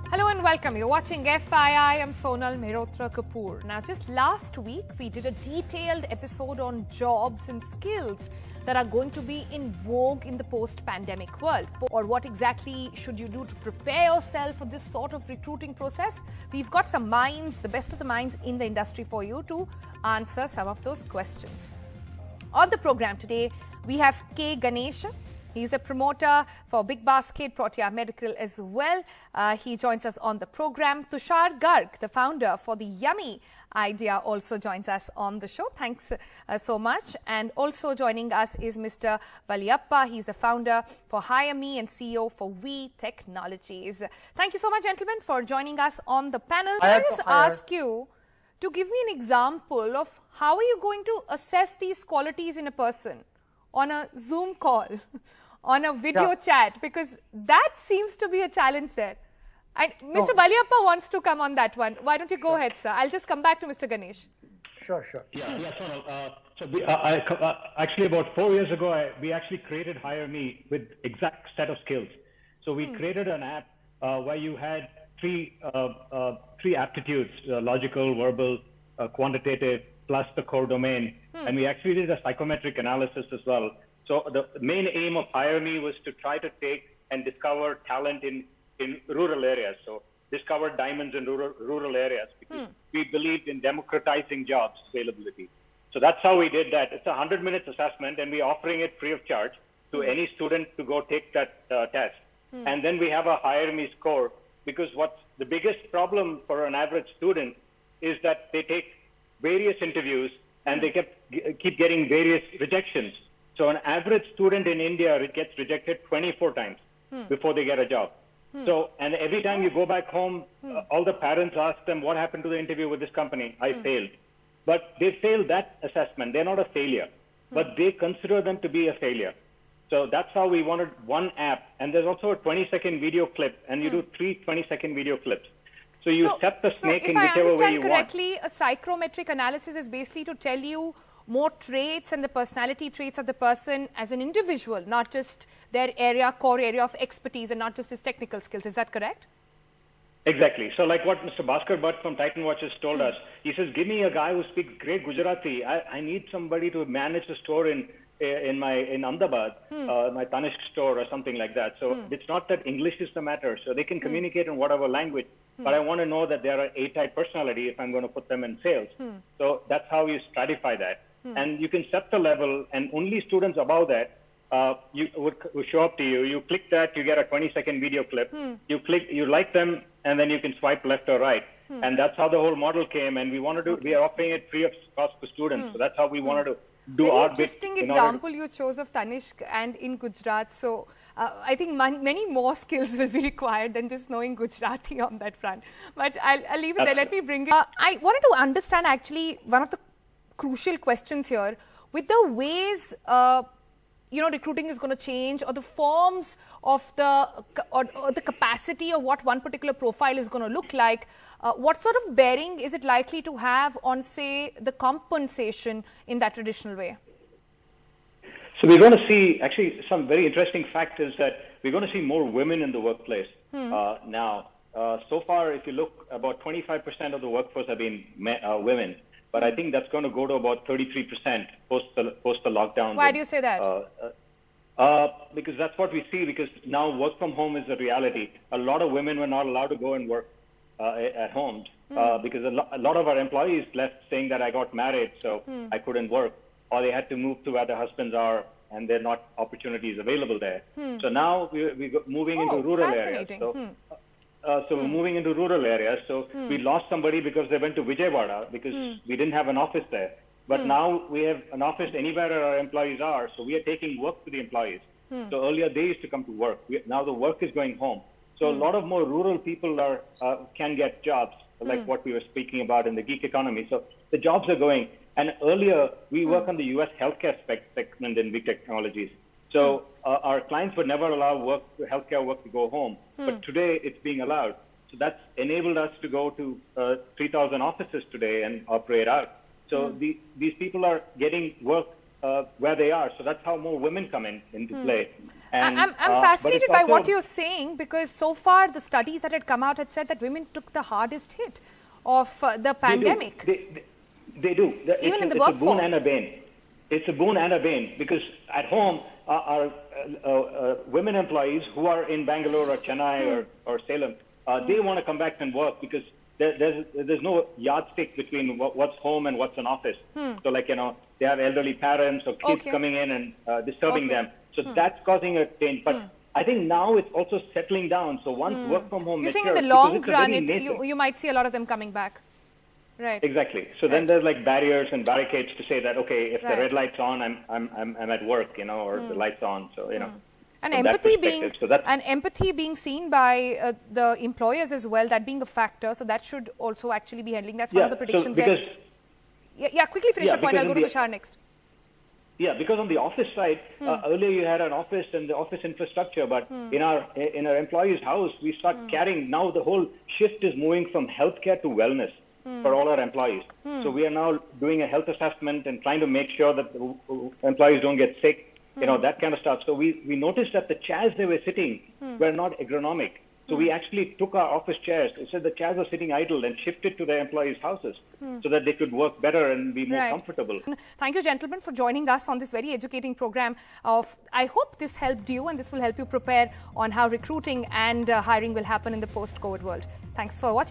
Hello and welcome. You're watching FII. I'm Sonal Mehrotra Kapoor. Now, just last week, we did a detailed episode on jobs and skills that are going to be in vogue in the post-pandemic world. Or what exactly should you do to prepare yourself for this sort of recruiting process? We've got some minds, the best of the minds in the industry for you to answer some of those questions. On the program today, we have K. Ganesha. He's a promoter for Big Basket, Protea Medical as well. He joins us on the program. Tushar Garg, the founder for the Yummy Idea, also joins us on the show. Thanks so much. And also joining us is Mr. Valliappa. He's the founder for Hire Me and CEO for We Technologies. Thank you so much, gentlemen, for joining us on the panel. Can I just ask you to give me an example of how are you going to assess these qualities in a person on a Zoom call? On a video chat, because that seems to be a challenge there. And Mr. Valliappa wants to come on that one. Why don't you go ahead, sir? I'll just come back to Mr. Ganesh. Sure. Sonal. Actually, about 4 years ago, we actually created Hire Me with exact set of skills. So we created an app where you had three aptitudes: logical, verbal, quantitative, plus the core domain. And we actually did a psychometric analysis as well. So the main aim of Hire Me was to try to take and discover talent in rural areas. So discover diamonds in rural areas, because we believed in democratizing jobs availability. So that's how we did that. It's a 100-minute assessment, and we're offering it free of charge to any student to go take that test. And then we have a Hire Me score, because what's the biggest problem for an average student is that they take various interviews and they keep getting various rejections. So an average student in India gets rejected 24 times before they get a job. So, and every time you go back home, all the parents ask them, what happened to the interview with this company? I failed. But they failed that assessment. They're not a failure, but they consider them to be a failure. So that's how we wanted one app. And there's also a 20-second video clip, and you do 3 20-second video clips. So you set the snake in whichever way you want. If I understand correctly, a psychometric analysis is basically to tell you more traits and the personality traits of the person as an individual, not just their core area of expertise and not just his technical skills. Is that correct? Exactly. So like what Mr. Bhaskar Bhatt from Titan Watches told us, he says, give me a guy who speaks great Gujarati. I need somebody to manage the store in Ahmedabad, my Tanishq store or something like that. So it's not that English is the matter. So they can communicate in whatever language, but I want to know that they're an A-type personality if I'm going to put them in sales. So that's how you stratify that. And you can set the level, and only students above that would show up to you. You click that, you get a 20-second video clip. You click, you like them, and then you can swipe left or right. And that's how the whole model came. And we wanted to, we are offering it free of cost to students. So that's how we wanted to do our bit. Interesting example you chose of Tanishq and in Gujarat. So I think many more skills will be required than just knowing Gujarati on that front. But I'll leave it there. Let me bring it. I wanted to understand actually one of the crucial questions here with the ways recruiting is going to change, or the forms of the capacity of what one particular profile is going to look like. What sort of bearing is it likely to have on, say, the compensation in that traditional way? So we're going to see, actually, some very interesting fact is that we're going to see more women in the workplace now. So far, if you look, about 25% of the workforce have been women. But I think that's going to go to about 33% post the lockdown. Why do you say that? Because that's what we see, because now work from home is a reality. A lot of women were not allowed to go and work at home because a lot of our employees left saying that I got married, so I couldn't work, or they had to move to where their husbands are and there are not opportunities available there. So now we're moving into rural areas. So we're moving into rural areas. So we lost somebody because they went to Vijayawada because we didn't have an office there. But now we have an office anywhere our employees are. So we are taking work to the employees. So earlier they used to come to work. Now the work is going home. So a lot of more rural people can get jobs, like what we were speaking about in the gig economy. So the jobs are going. And earlier we work on the US healthcare segment in big technologies. So our clients would never allow healthcare work to go home, but today it's being allowed. So that's enabled us to go to 3,000 offices today and operate out. So these people are getting work where they are. So that's how more women come into play. And, I'm but fascinated it's by also- what you're saying, because so far the studies that had come out had said that women took the hardest hit of the pandemic. They do. Even in the it's a boon workforce. and a bane. It's a boon and a bane, because at home, our women employees who are in Bangalore or Chennai or Salem, they want to come back and work, because there's no yardstick between what's home and what's an office. So, like, they have elderly parents or kids coming in and disturbing them. So that's causing a change. But I think now it's also settling down. So once work from home You're saying matures, in the long because it's a run, very nascent- you might see a lot of them coming back. Right. Exactly. So then there's like barriers and barricades to say that, okay, if the Right. red light's on, I'm at work, or the light's on. So, And from that empathy perspective. being seen by the employers as well, that being a factor, so that should also actually be handling. That's one of the predictions because, there. Yeah, quickly finish your point. because I'll go in to the- Tushar next. Yeah, because on the office side, earlier you had an office and the office infrastructure, but in our employee's house, we start carrying, now the whole shift is moving from healthcare to wellness for all our employees. So we are now doing a health assessment and trying to make sure that the employees don't get sick, that kind of stuff. So we noticed that the chairs they were sitting were not ergonomic. So we actually took our office chairs, instead the chairs were sitting idle, and shifted to their employees' houses so that they could work better and be more comfortable. Thank you, gentlemen, for joining us on this very educating program. I hope this helped you, and this will help you prepare on how recruiting and hiring will happen in the post-COVID world. Thanks for watching.